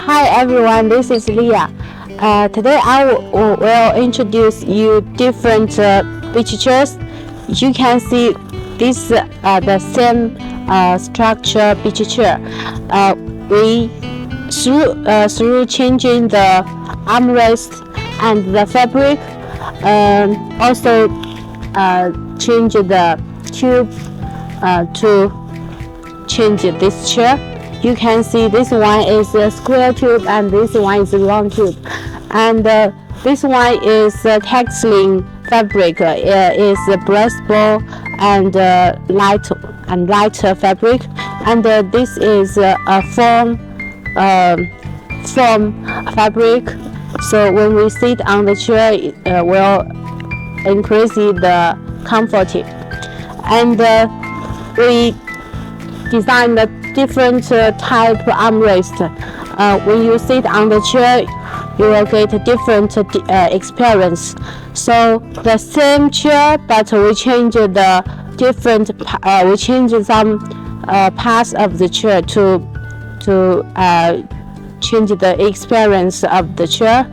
Hi everyone, this is Leah. Today I will introduce you different beach chairs. You can see this the same structure beach chair. We through changing the armrest and the fabric, also change the tube to change this chair. You can see this one is a square tube and this one is a round tube, and this one is textile fabric, is breathable and lighter fabric, and this is a foam fabric. So when we sit on the chair, it will increase the comfort. And we design the different type armrest. When you sit on the chair, you will get a different experience. So the same chair, but we change the different. We change some parts of the chair to change the experience of the chair.